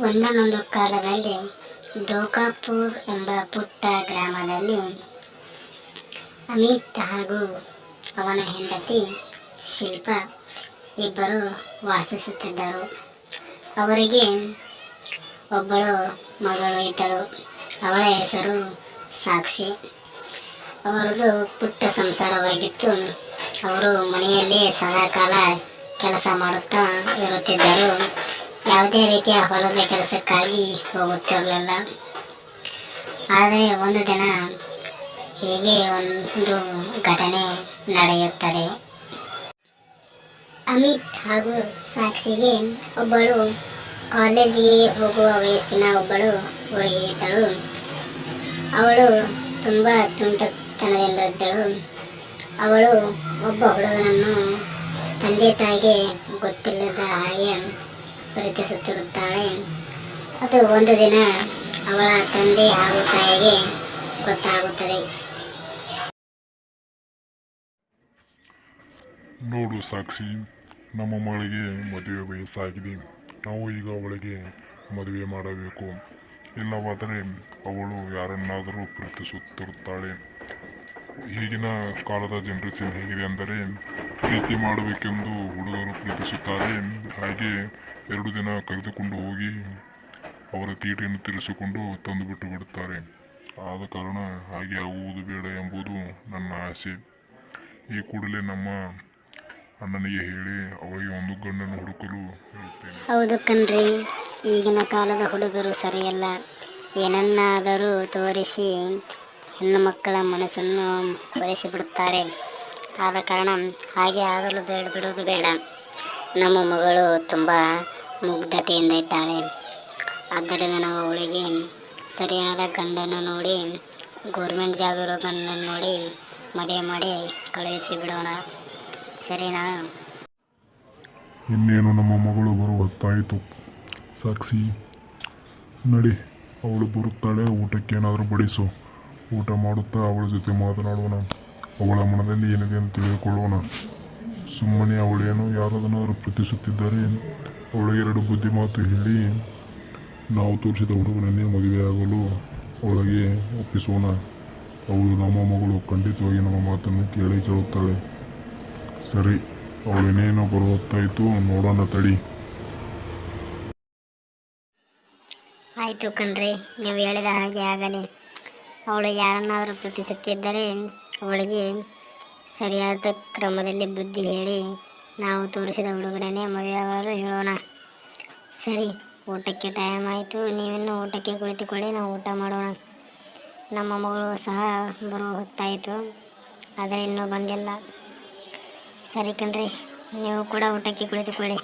ಒಂದನೊಂದು ಕಾಲದಲ್ಲಿ ದೋಕಾಪುರ್ ಎಂಬ ಪುಟ್ಟ ಗ್ರಾಮದಲ್ಲಿ ಅಮಿತ್ ಹಾಗೂ ಅವನ ಹೆಂಡತಿ ಶಿಲ್ಪ ಇಬ್ಬರು ವಾಸಿಸುತ್ತಿದ್ದರು. ಅವರಿಗೆ ಒಬ್ಬಳು ಮಗಳು ಇದ್ದಳು. ಅವಳ ಹೆಸರು ಸಾಕ್ಷಿ. ಅವರದು ಪುಟ್ಟ ಸಂಸಾರವಾಗಿತ್ತು. ಅವರು ಮನೆಯಲ್ಲಿ ಸದಾಕಾಲ ಕೆಲಸ ಮಾಡುತ್ತಾ ಇರುತ್ತಿದ್ದರು. ಯಾವುದೇ ರೀತಿಯ ಹೊಲದ ಕೆಲಸಕ್ಕಾಗಿ ಹೋಗುತ್ತಿರಲಿಲ್ಲ. ಆದರೆ ಒಂದು ದಿನ ಹೀಗೆ ಒಂದು ಘಟನೆ ನಡೆಯುತ್ತದೆ. ಅಮಿತ್ ಹಾಗೂ ಸಾಕ್ಷಿಗೆ ಒಬ್ಬಳು ಕಾಲೇಜಿಗೆ ಹೋಗುವ ವಯಸ್ಸಿನ ಒಬ್ಬಳು ಹುಡುಗಿ ಇದ್ದಳು. ಅವಳು ತುಂಬ ತುಂಟತನದಿಂದಿದ್ದಳು. ಅವಳು ಒಬ್ಬ ಹುಡುಗನನ್ನು ತಂದೆ ತಾಯಿಗೆ ಗೊತ್ತಿಲ್ಲದ ಹಾಗೆ ಪ್ರೀತಿಸುತ್ತಿರುತ್ತಾಳೆ. ಅದು ಒಂದು ದಿನ ಅವಳ ತಂದೆ ಹಾಗೂ ತಾಯಿಗೆ ಗೊತ್ತಾಗುತ್ತದೆ. ನೋಡು ಸಾಕ್ಷಿ, ನಮ್ಮ ಮಗಳಿಗೆ ಮದುವೆ ವಯಸ್ಸಾಗಿದೆ. ನಾವು ಈಗ ಅವಳಿಗೆ ಮದುವೆ ಮಾಡಬೇಕು. ಇಲ್ಲವಾದರೆ ಅವಳು ಯಾರನ್ನಾದರೂ ಪ್ರೀತಿಸುತ್ತಿರುತ್ತಾಳೆ. ಈಗಿನ ಕಾಲದ ಜನರೇಷನ್ ಹೇಗಿದೆ ಅಂದರೆ, ಪ್ರೀತಿ ಮಾಡಬೇಕೆಂದು ಹುಡುಗರು ಪ್ರೀತಿಸುತ್ತಾರೆ. ಹಾಗೆ 2 ದಿನ ಕರೆದುಕೊಂಡು ಹೋಗಿ ಅವರ ತೀಟೆಯನ್ನು ತೀರಿಸಿಕೊಂಡು ತಂದು ಬಿಟ್ಟು ಬಿಡುತ್ತಾರೆ. ಆದ ಕಾರಣ ಹಾಗೆ ಆಗುವುದು ಬೇಡ ಎಂಬುದು ನನ್ನ ಆಸೆ. ಈ ಕೂಡಲೇ ನಮ್ಮ ಅಣ್ಣನಿಗೆ ಹೇಳಿ ಅವಳಿಗೆ ಒಂದು ಗಂಡನ್ನು ಹುಡುಕಲು ಹೇಳುತ್ತೇನೆ. ಹೌದು ಕಣ್ರಿ, ಈಗಿನ ಕಾಲದ ಹುಡುಗರು ಸರಿಯಲ್ಲ. ಏನನ್ನಾದರೂ ತೋರಿಸಿ ಹೆಣ್ಣು ಮಕ್ಕಳ ಮನಸ್ಸನ್ನು ಒಲಿಸಿಬಿಡುತ್ತಾರೆ. ಆದ ಕಾರಣ ಹಾಗೆ ಆಗಲು ಬಿಡುವುದು ಬೇಡ. ನಮ್ಮ ಮಗಳು ತುಂಬ ಮುಗ್ಧತೆಯಿಂದ ಇದ್ದಾಳೆ. ಆದ್ದರಿಂದ ನಾವು ಅವಳಿಗೆ ಸರಿಯಾದ ಗಂಡನ್ನು ನೋಡಿ, ಗೌರ್ಮೆಂಟ್ ಜಾಬ್ ಇರೋ ಗಂಡನ್ನು ನೋಡಿ ಮದುವೆ ಮಾಡಿ ಕಳುಹಿಸಿ ಬಿಡೋಣ. ಸರಿನಾ? ಇನ್ನೇನು ನಮ್ಮ ಮಗಳು ಬರುವ ಹೊತ್ತಾಯಿತು. ಸಾಕ್ಷಿ, ನಡಿ, ಅವಳು ಬರುತ್ತಾಳೆ. ಊಟಕ್ಕೆ ಏನಾದರೂ ಬಡಿಸು. ಊಟ ಮಾಡುತ್ತಾ ಅವಳ ಜೊತೆ ಮಾತನಾಡೋಣ. ಅವಳ ಮನದಲ್ಲಿ ಏನಿದೆ ಅಂತ ತಿಳಿದುಕೊಳ್ಳೋಣ. ಸುಮ್ಮನೆ ಅವಳೇನು ಯಾರದನ್ನಾದರೂ ಪ್ರೀತಿಸುತ್ತಿದ್ದರೆ ಅವಳಿಗೆ 2 ಬುದ್ಧಿ ಮಾತು ಹೇಳಿ ನಾವು ತೋರಿಸಿದ ಹುಡುಗನನ್ನೇ ಮದುವೆಯಾಗಲು ಅವಳಿಗೆ ಒಪ್ಪಿಸೋಣ. ಅವಳು ನಮ್ಮ ಮಗಳು ಖಂಡಿತವಾಗಿ ನಮ್ಮ ಮಾತನ್ನು ಕೇಳುತ್ತಾಳೆ. ಸರಿ, ಅವಳೇನೇನೋ ಬರುತ್ತಾಯಿತು, ನೋಡೋಣ ತಡಿ. ಆಯಿತು ಕಣ್ರಿ, ನೀವು ಹೇಳಿದ ಹಾಗೆ ಆಗಲಿ. ಅವಳು ಯಾರನ್ನಾದರೂ ಪ್ರೀತಿಸುತ್ತಿದ್ದರೆ ಅವಳಿಗೆ ಸರಿಯಾದ ಕ್ರಮದಲ್ಲಿ ಬುದ್ಧಿ ಹೇಳಿ ನಾವು ತೋರಿಸಿದ ಹುಡುಗರನ್ನೇ ಮದುವೆಯಾಗಲು ಹೇಳೋಣ. ಸರಿ, ಊಟಕ್ಕೆ ಟೈಮ್ ಆಯಿತು. ನೀವಿನ್ನೂ ಊಟಕ್ಕೆ ಕುಳಿತುಕೊಳ್ಳಿ, ನಾವು ಊಟ ಮಾಡೋಣ. ನಮ್ಮ ಮಗಳು ಸಹ ಬರುವ ಹೊತ್ತಾಯಿತು, ಆದರೆ ಇನ್ನೂ ಬಂದಿಲ್ಲ. ಸರಿ ಕಣ್ರಿ, ನೀವು ಕೂಡ ಊಟಕ್ಕೆ ಕುಳಿತುಕೊಳ್ಳಿ.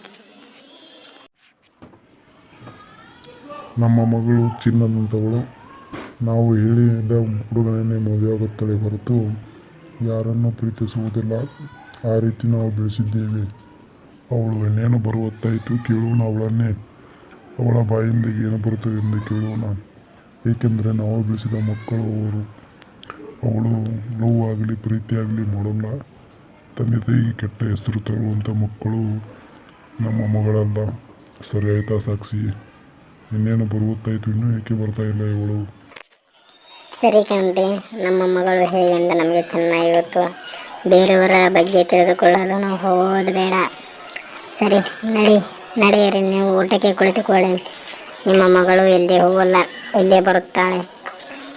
ನಮ್ಮ ಮಗಳು ಚಿನ್ನದಂಥವಳು. ನಾವು ಹೇಳಿದ ಹುಡುಗನನ್ನೇ ಮದುವೆಯಾಗುತ್ತಾಳೆ ಹೊರತು ಯಾರನ್ನು ಪ್ರೀತಿಸುವುದಿಲ್ಲ. ಆ ರೀತಿ ನಾವು ಬೆಳೆಸಿದ್ದೇವೆ. ಅವಳು ಇನ್ನೇನು ಬರುವತ್ತಾಯಿತು, ಕೇಳೋಣ ಅವಳನ್ನೇ. ಅವಳ ಬಾಯಿಂದ ಏನು ಬರುತ್ತದೆ ಎಂದು ಕೇಳೋಣ. ಏಕೆಂದರೆ ನಾವು ಬೆಳೆಸಿದ ಮಕ್ಕಳು ಅವರು. ಅವಳು ಲವ್ ಆಗಲಿ ಪ್ರೀತಿಯಾಗಲಿ ಮಾಡೋಲ್ಲ. ತಂದೆ ತಾಯಿಗೆ ಕೆಟ್ಟ ಹೆಸರು ತರುವಂಥ ಮಕ್ಕಳು ನಮ್ಮ ಮಗಳಲ್ಲ. ಸರಿ ಆಯಿತಾ ಸಾಕ್ಷಿ? ಇನ್ನೇನು ಬರುವತ್ತಾಯಿತು, ಇನ್ನೂ ಏಕೆ ಬರ್ತಾ ಇಲ್ಲ ಇವಳು? ಸರಿ ಕಣ್ರಿ, ನಮ್ಮ ಮಗಳು ಹೇಗೆಂದ ನಮಗೆ ಚೆನ್ನಾಗಿ ಗೊತ್ತು. ಬೇರೆಯವರ ಬಗ್ಗೆ ತಿಳಿದುಕೊಳ್ಳಲು ನಾವು ಹೋಗೋದು ಬೇಡ. ಸರಿ, ನಡೆಯಿರಿ, ನೀವು ಊಟಕ್ಕೆ ಕುಳಿತುಕೊಳ್ಳಿ. ನಿಮ್ಮ ಮಗಳು ಎಲ್ಲಿ ಹೋಗಲ್ಲ, ಇಲ್ಲೇ ಬರುತ್ತಾಳೆ.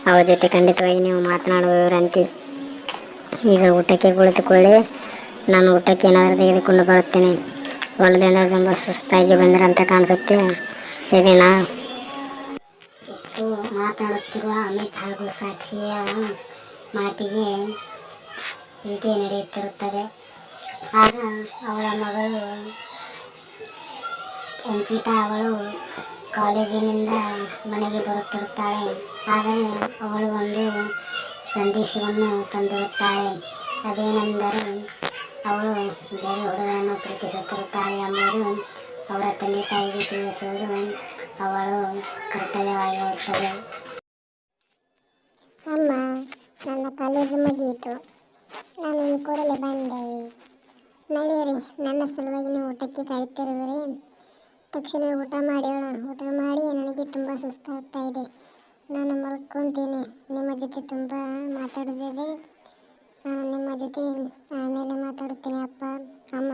ಅವಳ ಜೊತೆ ಖಂಡಿತವಾಗಿ ನೀವು ಮಾತನಾಡುವವರಂತೆ. ಈಗ ಊಟಕ್ಕೆ ಕುಳಿತುಕೊಳ್ಳಿ. ನಾನು ಊಟಕ್ಕೆ ಏನಾದರೂ ತೆಗೆದುಕೊಂಡು ಬರುತ್ತೇನೆ. ಹೊಲದಿಂದ ತುಂಬ ಸುಸ್ತಾಗಿ ಬಂದಿರಂತ ಕಾಣಿಸುತ್ತೆ. ಸರಿನಾ? ಇಷ್ಟು ಮಾತನಾಡುತ್ತಿರುವ ಅಮಿತ್ ಹಾಗೂ ಸಾಕ್ಷಿಯ ಮಾತಿಗೆ ಹೀಗೆ ನಡೆಯುತ್ತಿರುತ್ತದೆ. ಆಗ ಅವಳ ಮಗಳು ಅಂಕಿತಾ ಅವಳು ಕಾಲೇಜಿನಿಂದ ಮನೆಗೆ ಬರುತ್ತಿರುತ್ತಾಳೆ. ಆದರೆ ಅವಳು ಒಂದು ಸಂದೇಶವನ್ನು ತಂದಿರುತ್ತಾಳೆ. ಅದೇನೆಂದರೆ, ಅವಳು ಬೇರೆ ಹುಡುಗರನ್ನು ಪ್ರೀತಿಸುತ್ತಿರುತ್ತಾಳೆ ಎಂಬುದು ಅವರ ತಂದೆ ತಾಯಿಗೆ ತಿಳಿಸುವುದು ಅವಳು ಕರ್ತವ್ಯವಾಗಿರುತ್ತದೆ. ಅಮ್ಮ, ನನ್ನ ಕಾಲೇಜು ಮುಗಿಯಿತು. ನಾನು ಈ ಕೂಡಲೇ ಬಂದೆ. ನಡೆಯಿರಿ, ನನ್ನ ಸಲುವಾಗಿ ನೀವು ಊಟಕ್ಕೆ ಕಾಯುತ್ತಿರುವಿರಿ. ತಕ್ಷಣ ಊಟ ಮಾಡೋಣ. ಊಟ ಮಾಡಿ ನನಗೆ ತುಂಬ ಸುಸ್ತಾಗ್ತಾ ಇದೆ. ನಾನು ಮಲ್ಕೊತೀನಿ. ನಿಮ್ಮ ಜೊತೆ ತುಂಬ ಮಾತಾಡೋದಿದೆ. ನಾನು ನಿಮ್ಮ ಜೊತೆ ಆಮೇಲೆ ಮಾತಾಡುತ್ತೇನೆ. ಅಪ್ಪ ಅಮ್ಮ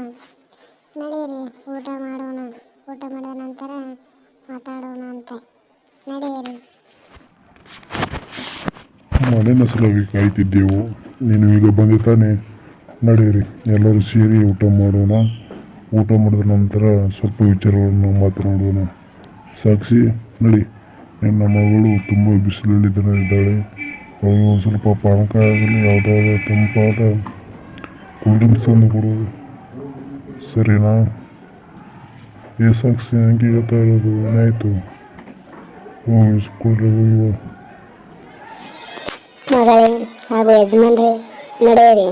ನಡೆಯಿರಿ, ಊಟ ಮಾಡೋಣ. ಊಟ ಮಾಡಿದ ನಂತರ ಮಾತಾಡೋಣ ಅಂತೆ. ನಡೆಯಿರಿ. ಮನೆಯ ಸಲುವಾಗಿ ಕಾಯ್ತಿದ್ದೆವು. ನೀನು ಈಗ ಬಂದೆ ತಾನೆ. ನಡೆಯಿರಿ, ಎಲ್ಲರೂ ಸೇರಿ ಊಟ ಮಾಡೋಣ. ಊಟ ಮಾಡಿದ ನಂತರ ಸ್ವಲ್ಪ ವಿಚಾರಗಳನ್ನು ಮಾತನಾಡೋಣ. ಸಾಕ್ಷಿ, ನಡಿ. ನಿನ್ನ ಮಗಳು ತುಂಬ ಬಿಸಿಲಲ್ಲಿದ್ದಾಳೆ. ಅವಳಿಗೆ ಒಂದು ಸ್ವಲ್ಪ ಪಾನಕ ಆಗಲಿ, ಯಾವುದಾದ್ರೂ ತಂಪಾದ ಕೂಲ್ ಡ್ರಿಂಕ್ಸ್ ಅನ್ನು ಕೊಡು, ಸರಿನಾ? ಸಾಕ್ಷಿ, ನನಗೆ ಹೇಳ್ತಾ ಇರೋದು ಏನಾಯಿತು? ಸ್ಕೂಲ್ಗೆ ಹೋಗುವ. ಮಗಳೇ ಹಾಗೂ ಯಜಮಾನ್ರೆ, ನಡೆಯಿರಿ.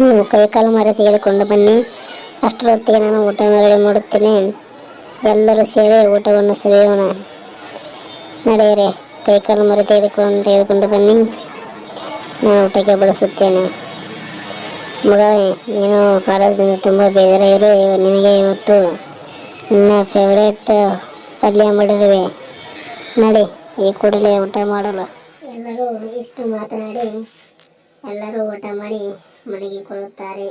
ನೀವು ಕೈಕಾಲು ಮರ ತೆಗೆದುಕೊಂಡು ಬನ್ನಿ. ಅಷ್ಟರೊತ್ತಿಗೆ ನಾನು ಊಟ ರೆಡಿ ಮಾಡುತ್ತೇನೆ. ಎಲ್ಲರೂ ಸೇರಿ ಊಟವನ್ನು ಸವಿಯೋಣ. ನಡೆಯಿರಿ, ಕೈಕಾಲು ಮರ ತೆಗೆದುಕೊಂಡು ಬನ್ನಿ. ನಾನು ಊಟಕ್ಕೆ ಬಳಸುತ್ತೇನೆ. ಮಗ, ನೀನು ಕಾಲೇಜಿನಿಂದ ತುಂಬ ಬೇಜಾರಾಗಿರು. ನಿನಗೆ ಇವತ್ತು ನಿನ್ನ ಫೇವ್ರೇಟ್ ಪಲ್ಯ ಮಾಡಿರುವೆ. ನಡಿ, ಈ ಕೂಡಲೇ ಊಟ ಮಾಡಲು. ಎಲ್ಲರೂ ಇಷ್ಟು ಮಾತನಾಡಿ ಎಲ್ಲರೂ ಊಟ ಮಾಡಿ ಮಲಗಿಕೊಳ್ಳುತ್ತಾರೆ.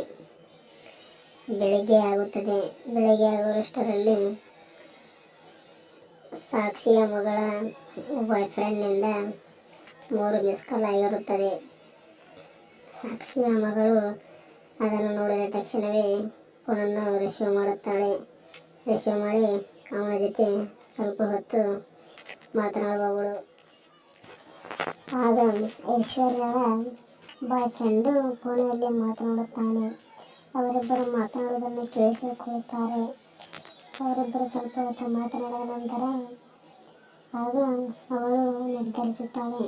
ಬೆಳಿಗ್ಗೆ ಆಗುತ್ತದೆ. ಬೆಳಿಗ್ಗೆ ಆಗುವಷ್ಟರಲ್ಲಿ ಸಾಕ್ಷಿಯ ಮಗಳ ಬಾಯ್ ಫ್ರೆಂಡ್ನಿಂದ 3 ಮಿಸ್ ಕಾಲ್ ಆಗಿರುತ್ತದೆ. ಸಾಕ್ಷಿಯ ಮಗಳು ಅದನ್ನು ನೋಡಿದ ತಕ್ಷಣವೇ ಫೋನನ್ನು ರಿಸೀವ್ ಮಾಡುತ್ತಾಳೆ. ರಿಸೀವ್ ಮಾಡಿ ಅವನ ಜೊತೆ ಸ್ವಲ್ಪ ಹೊತ್ತು ಮಾತನಾಡುವವಳು. ಆಗ ಐಶ್ವರ್ಯಳ ಬಾಯ್ ಫ್ರೆಂಡು ಫೋನಲ್ಲಿ ಮಾತನಾಡುತ್ತಾನೆ. ಅವರಿಬ್ಬರು ಮಾತನಾಡುವುದನ್ನು ಕೇಳಿಸಿಕೊಳ್ಳುತ್ತಾರೆ. ಅವರಿಬ್ಬರು ಸ್ವಲ್ಪ ಹೊತ್ತು ಮಾತನಾಡಿದ ನಂತರ ಆಗ ಅವಳು ನಿರ್ಧರಿಸುತ್ತಾಳೆ,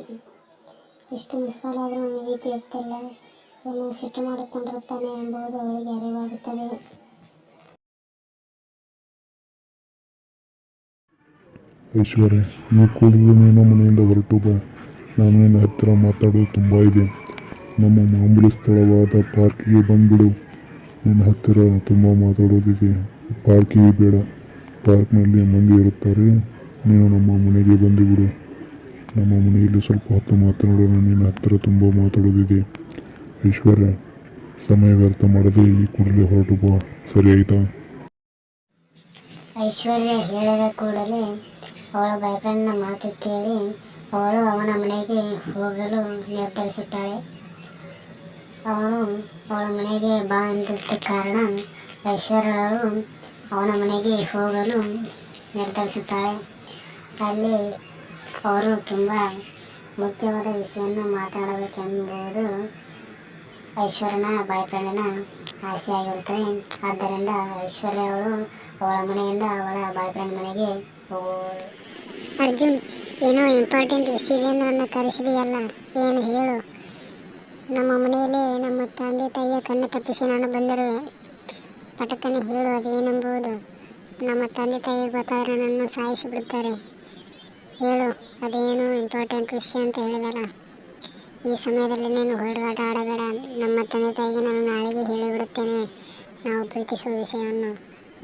ಇಷ್ಟು ಮಿಸ್ಸಾಲಾದರೂ ನನಗೆ ಎತ್ತಿಲ್ಲ, ಇವನು ಸಿಟ್ಟು ಮಾಡಿಕೊಂಡಿರುತ್ತಾನೆ ಎಂಬುದು ಅವಳಿಗೆ ಅರಿವಾಗುತ್ತದೆ. ಐಶ್ವರ್ಯ, ಈ ಕೂಡಲೇ ನಿನ್ನ ಮನೆಯಿಂದ ಹೊರಟು ಬಾ. ನಾನು ನಿನ್ನ ಹತ್ತಿರ ಮಾತಾಡೋದು ತುಂಬ ಇದೆ. ನಮ್ಮ ಮಾಮೂಲಿ ಸ್ಥಳವಾದ ಪಾರ್ಕಿಗೆ ಬಂದುಬಿಡು. ನಿನ್ನ ಹತ್ತಿರ ತುಂಬ ಮಾತಾಡೋದಿದೆ. ಪಾರ್ಕಿಗೆ ಬೇಡ, ಪಾರ್ಕ್ನಲ್ಲಿ ಮಂದಿ ಇರುತ್ತಾರೆ. ನೀನು ನಮ್ಮ ಮನೆಗೆ ಬಂದುಬಿಡು. ನಮ್ಮ ಮನೆಯಲ್ಲಿ ಸ್ವಲ್ಪ ಹೊತ್ತು ಮಾತನಾಡೋಣ. ನಿನ್ನ ಹತ್ತಿರ ತುಂಬ ಮಾತಾಡೋದಿದೆ. ಐಶ್ವರ್ಯ, ಸಮಯ ವ್ಯರ್ಥ ಮಾಡದೆ ಈ ಕೂಡಲೇ ಹೊರಟು ಬಾ, ಸರಿ ಆಯಿತಾ? ಐಶ್ವರ್ಯ ಹೇಳಿದ ಕೂಡಲೇ ಅವಳ ಬಾಯ್ ಫ್ರೆಂಡ್ನ ಮಾತು ಕೇಳಿ ಅವಳು ಅವನ ಮನೆಗೆ ಹೋಗಲು ನಿರ್ಧರಿಸುತ್ತಾಳೆ. ಅವನು ಅವಳ ಮನೆಗೆ ಬಾ ಎಂದಿದ್ದ ಕಾರಣ ಐಶ್ವರ್ಯಳು ಅವನ ಮನೆಗೆ ಹೋಗಲು ನಿರ್ಧರಿಸುತ್ತಾಳೆ. ಅಲ್ಲಿ ಅವರು ತುಂಬ ಮುಖ್ಯವಾದ ವಿಷಯವನ್ನು ಮಾತನಾಡಬೇಕೆಂಬುದು ಐಶ್ವರ್ಯನ ಬಾಯ್ ಫ್ರೆಂಡಿನ ಆಸೆಯಾಗಿರುತ್ತದೆ. ಆದ್ದರಿಂದ ಐಶ್ವರ್ಯ ಅವಳು ಅವಳ ಮನೆಯಿಂದ ಅವಳ ಬಾಯ್ ಫ್ರೆಂಡ್ ಮನೆಗೆ ಹೋಗುವಳು. ಅರ್ಜುನ್, ಏನೋ ಇಂಪಾರ್ಟೆಂಟ್ ವಿಷಯದಿಂದ ನನ್ನ ಕರೆಸಿದೆಯಲ್ಲ, ಏನು ಹೇಳು? ನಮ್ಮ ಮನೆಯಲ್ಲಿ ನಮ್ಮ ತಂದೆ ತಾಯಿಯ ಕಣ್ಣು ತಪ್ಪಿಸಿ ನಾನು ಬಂದಿರುವೆ. ಪಟಕನೆ ಹೇಳು, ಅದೇನೆಂಬುದು. ನಮ್ಮ ತಂದೆ ತಾಯಿ ಗೊತ್ತಾದರೆ ನನ್ನನ್ನು ಸಾಯಿಸಿಬಿಡುತ್ತಾರೆ. ಹೇಳು, ಅದೇನು ಇಂಪಾರ್ಟೆಂಟ್ ವಿಷಯ ಅಂತ ಹೇಳಿದಲ್ಲ. ಈ ಸಮಯದಲ್ಲಿ ನೀನು ಹುಡುಗಾಟ ಆಡಬೇಡ. ನಮ್ಮ ತಂದೆ ತಾಯಿಗೆ ನಾನು ನಾಳೆಗೆ ಹೇಳಿಬಿಡುತ್ತೇನೆ ನಾವು ಪ್ರೀತಿಸುವ ವಿಷಯವನ್ನು.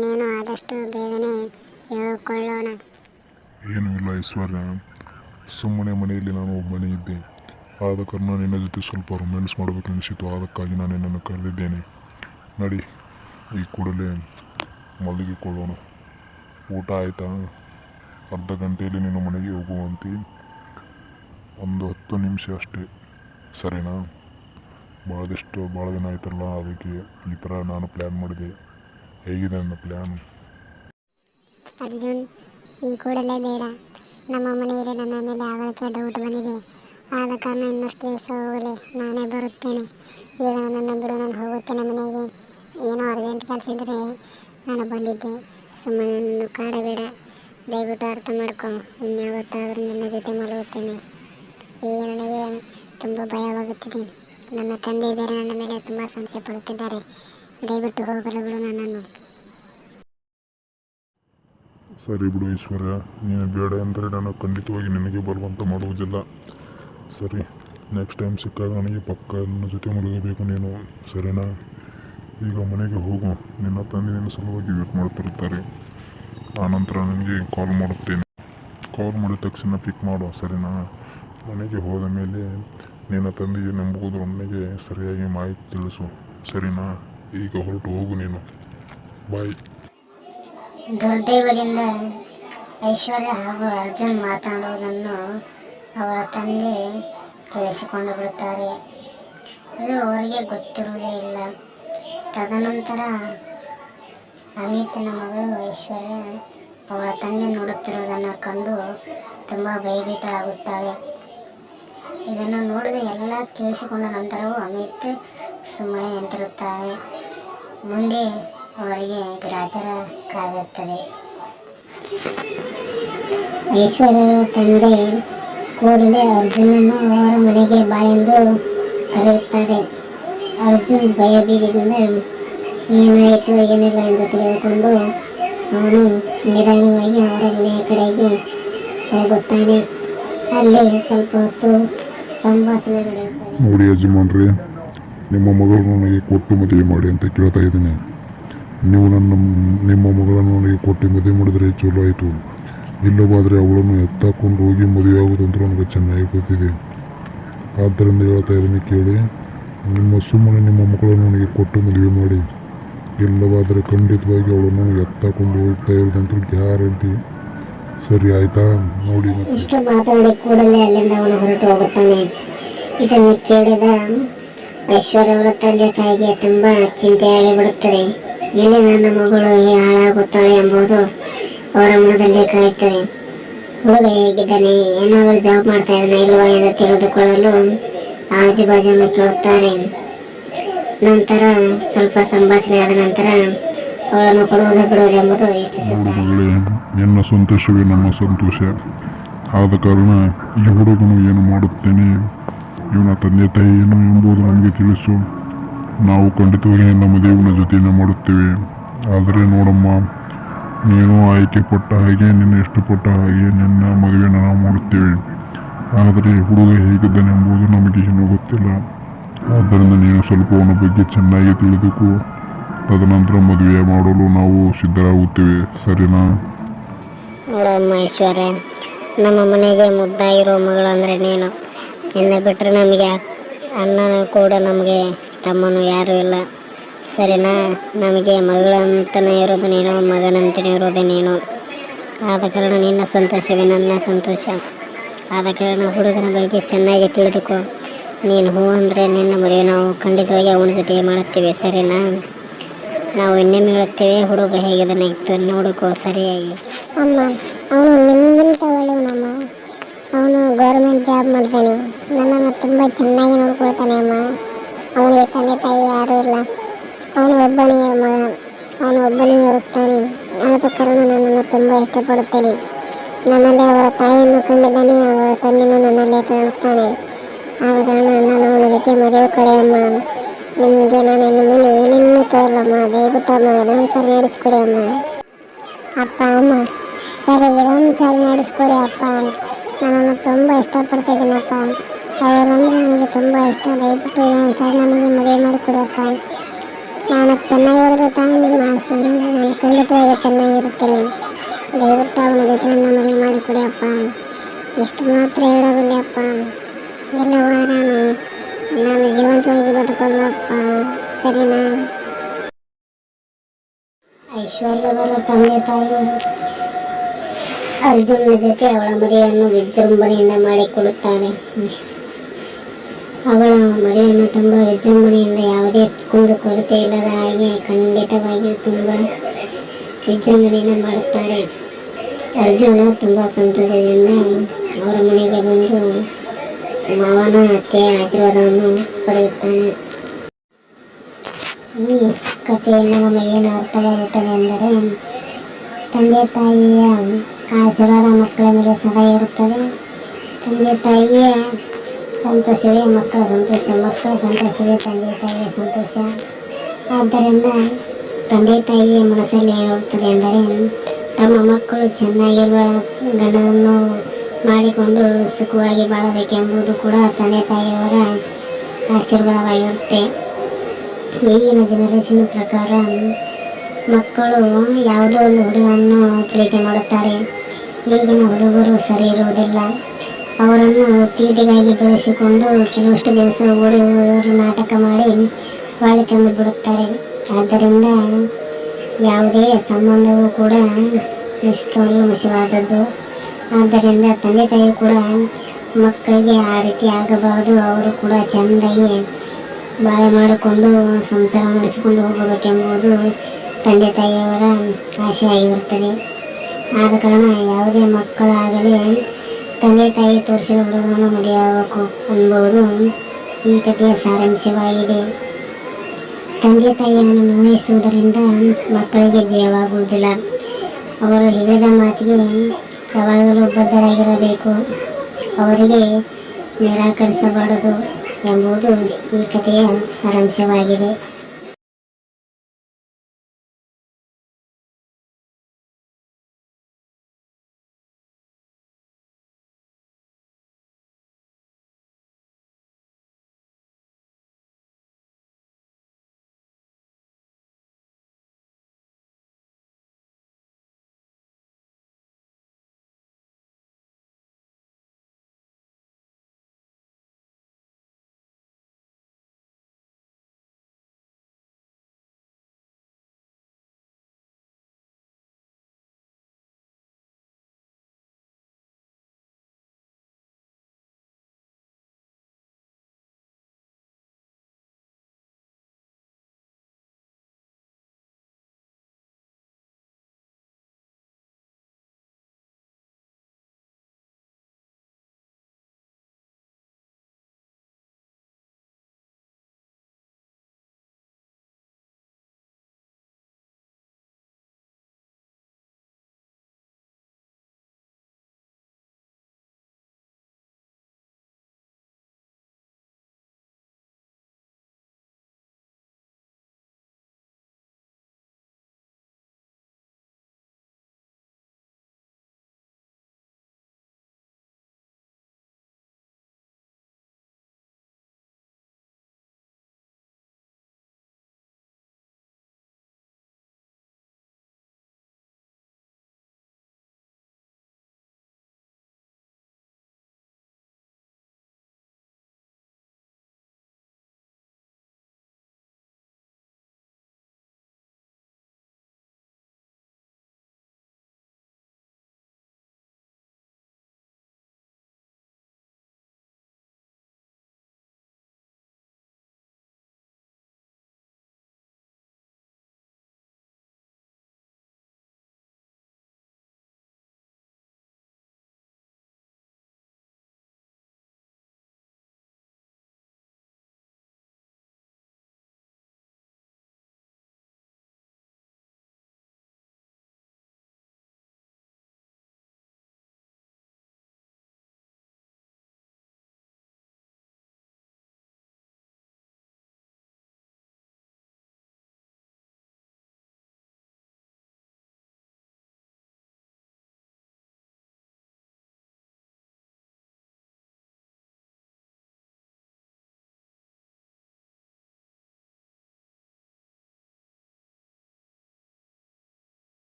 ನೀನು ಆದಷ್ಟು ಬೇಗನೆ ಹೇಳಿಕೊಳ್ಳೋಣ. ಏನೂ ಇಲ್ಲ ಐಶ್ವರ್ಯ, ಸುಮ್ಮನೆ ಮನೆಯಲ್ಲಿ ನಾನು ಒಬ್ಬನೇ ಇದ್ದೆ. ಆದ ಕಾರಣ ನಿನ್ನ ಜೊತೆ ಸ್ವಲ್ಪ ರೊಮ್ಯಾನ್ಸ್ ಮಾಡಬೇಕೆನಿಸಿತು. ಅದಕ್ಕಾಗಿ ನಾನು ನಿನ್ನನ್ನು ಕರೆದಿದ್ದೇನೆ. ನಡಿ, ಈ ಕೂಡಲೇ ಮಲಗಿಕೊಳ್ಳೋಣ. ಊಟ ಆಯಿತಾ? ಅರ್ಧ ಗಂಟೆಯಲ್ಲಿ ನೀನು ಮನೆಗೆ ಹೋಗುವಂತೆ. ಒಂದು 10 ನಿಮಿಷ ಅಷ್ಟೇ, ಸರಿನಾ? ಭಾಳ ದಿನ ಆಯ್ತಲ್ಲ, ಅದಕ್ಕೆ ಈ ಥರ ನಾನು ಪ್ಲ್ಯಾನ್ ಮಾಡಿದೆ. ಹೇಗಿದೆ ನನ್ನ ಪ್ಲ್ಯಾನ್? ಅರ್ಜುನ್, ಈ ಕೂಡಲೇ ಬೇಡ. ನಮ್ಮ ಮನೆಯಲ್ಲಿ ನನ್ನ ಮೇಲೆ ಆಗೋಕ್ಕೆ ಡೌಟ್ ಬಂದಿದೆ. ಆದ ಕಾರಣ ಇನ್ನಷ್ಟು ದಿವಸ ಹೋಗಲಿ, ನಾನೇ ಬರುತ್ತೇನೆ. ಈಗ ನನ್ನನ್ನು ಬಿಡು, ನಾನು ಹೋಗುತ್ತೇನೆ ಮನೆಗೆ. ಏನೋ ಅರ್ಜೆಂಟ್ ಕೆಲಸ ಇದ್ದರೆ ನಾನು ಬಂದಿದ್ದೆ. ಸುಮ್ಮನೆ ನನ್ನನ್ನು ಕಾಡಬೇಡ, ದಯವಿಟ್ಟು ಅರ್ಥ ಮಾಡ್ಕೊ. ಇನ್ಯಾವತ್ತಾದರೂ ನಿನ್ನ ಜೊತೆ ಮಲಗುತ್ತೇನೆ. ಈಗ ನನಗೆ ತುಂಬ ಭಯವಾಗುತ್ತಿದೆ. ನನ್ನ ತಂದೆ ಬೇರೆ ನನ್ನ ಮೇಲೆ ತುಂಬ ಸಂಶಯ ಪಡುತ್ತಿದ್ದಾರೆ. ದಯವಿಟ್ಟು ಹೋಗಲು ಬಿಡು ನನ್ನನ್ನು. ಸರಿ ಬಿಡು ಐಶ್ವರ್ಯ, ನೀನು ಬೇಡ ಅಂದರೆ ನಾನು ಖಂಡಿತವಾಗಿ ನಿನಗೆ ಬರುವಂತ ಮಾಡುವುದಿಲ್ಲ. ಸರಿ, ನೆಕ್ಸ್ಟ್ ಟೈಮ್ ಸಿಕ್ಕಾಗ ನನಗೆ ಪಕ್ಕ ನನ್ನ ಜೊತೆ ಮಲಗಬೇಕು ನೀನು, ಸರಿನಾ? ಈಗ ಮನೆಗೆ ಹೋಗು. ನಿನ್ನ ತಂದೆ ನಿನ್ನ ಸಲುವಾಗಿ ವೇಟ್ ಮಾಡ್ತಿರ್ತಾರೆ. ಆನಂತರ ನನಗೆ ಕಾಲ್ ಮಾಡುತ್ತೇನೆ. ಕಾಲ್ ಮಾಡಿದ ತಕ್ಷಣ ಪಿಕ್ ಮಾಡು, ಸರಿನಾ? ಮನೆಗೆ ಹೋದ ಮೇಲೆ ನಿನ್ನ ತಂದೆಗೆ ನಂಬುವುದು ನನಗೆ ಸರಿಯಾಗಿ ಮಾಹಿತಿ ತಿಳಿಸು, ಸರಿನಾ? ಈಗ ಹೊರಟು ಹೋಗು ನೀನು. ಬಾಯ್. ದುರ್ದೈವದಿಂದ ಐಶ್ವರ್ಯ ಹಾಗೂ ಅರ್ಜುನ್ ಮಾತನಾಡುವುದನ್ನು ಅವರ ತಂದೆ ಕೇಳಿಸಿಕೊಂಡು ಬಿಡುತ್ತಾರೆ. ಅದು ಅವರಿಗೆ ಗೊತ್ತಿರುವುದೇ ಇಲ್ಲ. ತದನಂತರ ಅಮಿತ್ನ ಮಗಳು ಐಶ್ವರ್ಯ ಅವಳ ತಂದೆ ನೋಡುತ್ತಿರುವುದನ್ನು ಕಂಡು ತುಂಬ ಭಯಭೀತಳಾಗುತ್ತಾಳೆ. ಇದನ್ನು ನೋಡಿದ ಎಲ್ಲ ಕೇಳಿಸಿಕೊಂಡ ನಂತರವೂ ಅಮಿತ್ ಸುಮ್ಮನೆ ನಿಂತಿರುತ್ತಾರೆ. ಮುಂದೆ ಅವರಿಗೆ ಗ್ರಾಚಾರ ಕಾದಿರುತ್ತದೆ. ಐಶ್ವರ್ಯ ತಂದೆ ಕೂಡಲೇ ಅರ್ಜುನನ್ನು ಅವರ ಮನೆಗೆ ಬಾ ಎಂದು ಕರೆಯುತ್ತಾರೆ. ಅರ್ಜುನ್ ಭಯಭೀತಿಯಿಂದ ಏನಾಯಿತು ಏನಿಲ್ಲ ಎಂದು ತಿಳಿದುಕೊಂಡು ಅವನು ನಿಧಾನವಾಗಿ ಅವರ ಮನೆಯ ಕಡೆಗೆ ಹೋಗುತ್ತಾನೆ. ಅಲ್ಲಿ ಸ್ವಲ್ಪ ಹೊತ್ತು ಸಂಭಾಷಣೆ ನಡೆಯುತ್ತದೆ. ನೋಡಿ ಯಜಮಾನ್ರೆ, ನಿಮ್ಮ ಮಗಳನ್ನು ನನಗೆ ಕೊಟ್ಟು ಮದುವೆ ಮಾಡಿ ಅಂತ ಕೇಳ್ತಾ ಇದ್ದೀನಿ. ನೀವು ನಿಮ್ಮ ಮಗಳನ್ನು ನನಗೆ ಕೊಟ್ಟು ಮದುವೆ ಮಾಡಿದರೆ ಚಲೋ ಆಯಿತು. ಇಲ್ಲವಾದರೆ ಅವಳನ್ನು ಎತ್ತಾಕೊಂಡು ಹೋಗಿ ಮದುವೆ ಆಗೋದಂತೂ ನನಗೆ ಚೆನ್ನಾಗಿ ಗೊತ್ತಿದೆ. ಆದ್ದರಿಂದ ಹೇಳ್ತಾ ಇದ್ದೀನಿ ಕೇಳಿ. ಸುಮ್ಮನೆ ನಿಮ್ಮ ಮಕ್ಕಳನ್ನು ನನಗೆ ಕೊಟ್ಟು ಮದುವೆ ಮಾಡಿ, ಇಲ್ಲವಾದರೆ ಖಂಡಿತವಾಗಿ ಅವಳನ್ನು ಎತ್ತಾಕೊಂಡು ಹೋಗ್ತಾ ಇರೋದಂತೂ ಗ್ಯಾರಂಟಿ. ಸರಿ ಆಯ್ತಾ? ನೋಡಿ. ಇಷ್ಟು ಮಾತಾಡಿ ಕೂಡಲೇ ಅಲ್ಲಿಂದ ಅವನು ಹೊರಟು ಹೋಗುತ್ತಾನೆ. ಇದನ್ನು ಕೇಳಿದ ಐಶ್ವರ್ಯ ಅವರ ತಂದೆ ತಾಯಿಗೆ ತುಂಬ ಚಿಂತೆಯಾಗಿ ಬಿಡುತ್ತದೆ. ಎಲ್ಲಿ ನನ್ನ ಮಗಳು ಹಾಳಾಗುತ್ತಾಳೆ ಎಂಬುದು ಅವರ ಮನದಲ್ಲಿ ಕಾಯುತ್ತದೆ. ಹುಡುಗ ಹೇಗಿದ್ದಾನೆ, ಏನಾದರೂ ಜಾಬ್ ಮಾಡ್ತಾ ಇದ್ದಾನೆ ಇಲ್ವಾ ಎಂದು ತಿಳಿದುಕೊಳ್ಳಲು ಆಜುಬಾಜನ್ನು ಕೇಳುತ್ತಾರೆ. ನಂತರ ಸ್ವಲ್ಪ ಸಂಭಾಷಣೆ ಆದ ನಂತರ ಅವಳನ್ನು ಕೊಡುವುದು ಬಿಡುವುದು ಎಂಬುದು ಯೋಚಿಸುತ್ತಾರೆ. ನಿನ್ನ ಸಂತೋಷವೇ ನಮ್ಮ ಸಂತೋಷ. ಆದ ಕಾರಣ ಈ ಹುಡುಗನು ಏನು ಮಾಡುತ್ತೇನೆ, ಇವನ ತಂದೆ ತಾಯಿ ಏನು ಎಂಬುದು ನಮಗೆ ತಿಳಿಸು. ನಾವು ಖಂಡಿತವಾಗಿ ನಿನ್ನ ಮದುವೆನ ಜೊತೆಯಿಂದ ಮಾಡುತ್ತೇವೆ. ಆದರೆ ನೋಡಮ್ಮ, ನೀನು ಆಯ್ಕೆ ಪಟ್ಟ ಹಾಗೆ, ನಿನ್ನ ಇಷ್ಟಪಟ್ಟ ಹಾಗೆ ನಿನ್ನ ಮದುವೆನ ನಾವು ಮಾಡುತ್ತೇವೆ. ಆದರೆ ಹುಡುಗ ಹೇಗಿದ್ದಾನೆ ಎಂಬುದು ನಮಗೆ ಇನ್ನೂ ಗೊತ್ತಿಲ್ಲ. ಆದ್ದರಿಂದ ನೀನು ಸ್ವಲ್ಪ ಅವನ ಬಗ್ಗೆ ಚೆನ್ನಾಗಿ ತಿಳಿದುಕೋ. ತದನಂತರ ಮದುವೆ ಮಾಡಲು ನಾವು ಸಿದ್ಧರಾಗುತ್ತೇವೆ, ಸರಿನಾ? ನೋಡಮ್ಮ ಐಶ್ವರ್ಯ, ನಮ್ಮ ಮನೆಗೆ ಮುದ್ದಾಗಿರೋ ಮಗಳಂದರೆ ನೀನು. ನಿನ್ನ ಬಿಟ್ಟರೆ ನಮಗೆ ಅಣ್ಣನೂ ಕೂಡ ನಮಗೆ ತಮ್ಮನೂ ಯಾರೂ ಇಲ್ಲ, ಸರಿನಾ? ನಮಗೆ ಮಗಳಂತನೇ ಇರೋದು ನೀನು, ಮಗನಂತನೇ ಇರೋದು ನೀನು. ಆದ ಕಾರಣ ನಿನ್ನ ಸಂತೋಷವೇ ನನ್ನ ಸಂತೋಷ. ಆದ ಕಾರಣ ಹುಡುಗನ ಬಗ್ಗೆ ಚೆನ್ನಾಗಿ ತಿಳಿದುಕೋ. ನೀನು ಹೂ ಅಂದರೆ ನಿನ್ನ ಮದುವೆ ನಾವು ಖಂಡಿತವಾಗಿ ಅವನ ಜೊತೆ ಮಾಡುತ್ತೇವೆ, ಸರಿನಾ? ನಾವು ಇನ್ನೊಮ್ಮೆ ಹೇಳುತ್ತೇವೆ, ಹುಡುಗ ಹೇಗಿದ್ದಾನೆ ಇತ್ತು ನೋಡಿಕೋ ಸರಿಯಾಗಿ. ಅಮ್ಮ, ಅವನು ನಿಮಗಿಂತ ಒಳ್ಳೆಯವನಮ್ಮ. ಅವನು ಗೌರ್ಮೆಂಟ್ ಜಾಬ್ ಮಾಡ್ತಾನೆ. ನನ್ನನ್ನು ತುಂಬ ಚೆನ್ನಾಗಿ ನೋಡ್ಕೊಳ್ತಾನೆ ಅಮ್ಮ. ಅವನಿಗೆ ತಂದೆ ತಾಯಿ ಯಾರೂ ಇಲ್ಲ. ಅವನು ಒಬ್ಬನೇ ಮಗ, ಅವನು ಒಬ್ಬನೇ ಇರುತ್ತಾನೆ. ಆದ ಕಾರಣ ನನ್ನನ್ನು ತುಂಬ ಇಷ್ಟಪಡುತ್ತೇನೆ. ನನ್ನಲ್ಲಿ ಅವರ ತಾಯಿಯನ್ನು ಕಂಡಿದ್ದಾನೆ, ಅವರ ತಂದೆಯೂ ನನ್ನಲ್ಲೇ ಕಾಣುತ್ತಾನೆ. ಆದ ಕಾರಣ ನಾನು ಅವನ ಜೊತೆ ಮದುವೆ ಕೊಡಿ ಅಮ್ಮ. ನಿಮಗೆ ನಾನು ಇನ್ನು ಮುಂದೆ ಏನೇನು ಕೇಳಲ್ಲಮ್ಮ. ದಯವಿಟ್ಟು ಅಮ್ಮ ಇದೊಂದು ಸಾರಿ ನಡೆಸ್ಕೊಡಿ ಅಮ್ಮ. ಅಪ್ಪ ಅಮ್ಮ, ಸರಿ ಇದೊಂದು ಸಾರಿ ನಡೆಸ್ಕೊಡಿ ಅಪ್ಪ. ನನ್ನನ್ನು ತುಂಬ ಇಷ್ಟಪಡ್ತಿದ್ದೀನಪ್ಪ. ಅವರಂದರೆ ನನಗೆ ತುಂಬ ಇಷ್ಟ. ದಯವಿಟ್ಟು ಇದೊಂದು ಸಾರಿ ನನಗೆ ಮದುವೆ ಮಾಡಿಕೊಡಿ ಅಪ್ಪ. ನಾನು ಚೆನ್ನಾಗಿರೋದು ತಾನೇ ನಿಮ್ಮ ಆಸೆ. ನಾನು ಖಂಡಿತವಾಗಿ ಚೆನ್ನಾಗಿರುತ್ತೇನೆ. ದಯವಿಟ್ಟು ಅವನ ಜೊತೆ ನನ್ನ ಮದುವೆ ಮಾಡಿಕೊಡಿ ಅಪ್ಪ. ಎಷ್ಟು ಮಾತ್ರ ಹೇಳಬಲ್ಲೆ ಅಪ್ಪ. ಇಲ್ಲವಾದ್ರೆ ನಾನು ಜೀವಂತವಾಗಿ ಬದುಕೊಳ್ಳಪ್ಪ, ಸರಿನಾ? ಐಶ್ವರ್ಯವರ ತಂದೆ ತಾಯಿ ಅರ್ಜುನ ಜೊತೆ ಅವಳ ಮದುವೆಯನ್ನು ವಿಜೃಂಭಣೆಯಿಂದ ಮಾಡಿಕೊಡುತ್ತಾರೆ. ಅವಳ ಮದುವೆಯನ್ನು ತುಂಬ ವಿಜೃಂಭಣೆಯಿಂದ, ಯಾವುದೇ ಕುಂದು ಕೊರತೆ ಇಲ್ಲದ ಹಾಗೆ ಖಂಡಿತವಾಗಿಯೂ ತುಂಬ ವಿಜೃಂಭಣೆಯಿಂದ ಮಾಡುತ್ತಾರೆ. ಅರ್ಜುನ ತುಂಬ ಸಂತೋಷದಿಂದ ಅವರ ಮನೆಗೆ ಬಂದು ಮಾವನ ಅತ್ತೆಯ ಆಶೀರ್ವಾದವನ್ನು ಪಡೆಯುತ್ತಾನೆ. ಈ ಕಥೆಯಿಂದ ನಮಗೇನು ಅರ್ಥವಾಗುತ್ತದೆ ಎಂದರೆ, ತಂದೆ ತಾಯಿಯ ಆಶೀರ್ವಾದ ಮಕ್ಕಳ ಮೇಲೆ ಸದಾ ಇರುತ್ತದೆ. ತಂದೆ ತಾಯಿಯ ಸಂತೋಷವೇ ಮಕ್ಕಳ ಸಂತೋಷ, ಮಕ್ಕಳ ಸಂತೋಷವೇ ತಂದೆ ತಾಯಿಯ ಸಂತೋಷ. ಆದ್ದರಿಂದ ತಂದೆ ತಾಯಿಯ ಮನಸ್ಸಲ್ಲಿ ಏನಿರುತ್ತದೆ ಎಂದರೆ, ತಮ್ಮ ಮಕ್ಕಳು ಚೆನ್ನಾಗಿರುವ ಗಂಡನನ್ನು ಮಾಡಿಕೊಂಡು ಸುಖವಾಗಿ ಬಾಳಬೇಕೆಂಬುದು ಕೂಡ ತಂದೆ ತಾಯಿಯವರ ಆಶೀರ್ವಾದವಾಗಿರುತ್ತೆ. ಈಗಿನ ಜನರೇಷನ್ ಪ್ರಕಾರ ಮಕ್ಕಳು ಯಾವುದೋ ಒಂದು ಹುಡುಗನನ್ನು ಪ್ರೀತಿ ಮಾಡುತ್ತಾರೆ. ಈಗಿನ ಹುಡುಗರು ಸರಿ ಇರುವುದಿಲ್ಲ. ಅವರನ್ನು ತೀಟಿಗಾಗಿ ಬೆಳೆಸಿಕೊಂಡು ಕೆಲವಷ್ಟು ದಿವಸ ಓಡಿ ಹೋದವರು ನಾಟಕ ಮಾಡಿ ಬಾಳಿ ತಂದು ಬಿಡುತ್ತಾರೆ. ಆದ್ದರಿಂದ ಯಾವುದೇ ಸಂಬಂಧವೂ ಕೂಡ ನಿಷ್ಕಲ್ಮಶವಾದದ್ದು. ಆದ್ದರಿಂದ ತಂದೆ ತಾಯಿ ಕೂಡ ಮಕ್ಕಳಿಗೆ ಆ ರೀತಿ ಆಗಬಾರದು. ಅವರು ಕೂಡ ಚೆಂದಾಗಿ ಬಾಳೆ ಮಾಡಿಕೊಂಡು ಸಂಸಾರ ನಡೆಸಿಕೊಂಡು ಹೋಗಬೇಕೆಂಬುದು ತಂದೆ ತಾಯಿಯವರ ಆಸೆ ಆಗಿರುತ್ತದೆ. ಆದ ಕಾರಣ ಯಾವುದೇ ಮಕ್ಕಳಾಗಲಿ ತಂದೆ ತಾಯಿ ತೋರಿಸಿದ ಹುಡುಗರನ್ನು ಮದುವೆ ಆಗಬೇಕು ಎಂಬುದು ಈ ಕಥೆಯ ಸಾರಾಂಶವಾಗಿದೆ. ತಂದೆ ತಾಯಿಯನ್ನು ನೋಯಿಸುವುದರಿಂದ ಮಕ್ಕಳಿಗೆ ಜಯವಾಗುವುದಿಲ್ಲ. ಅವರು ಹೇಳಿದ ಮಾತಿಗೆ ಯಾವಾಗಲೂ ಬದ್ಧರಾಗಿರಬೇಕು. ಅವರಿಗೆ ನಿರಾಕರಿಸಬಾರದು ಎಂಬುದು ಈ ಕಥೆಯ ಸಾರಾಂಶವಾಗಿದೆ.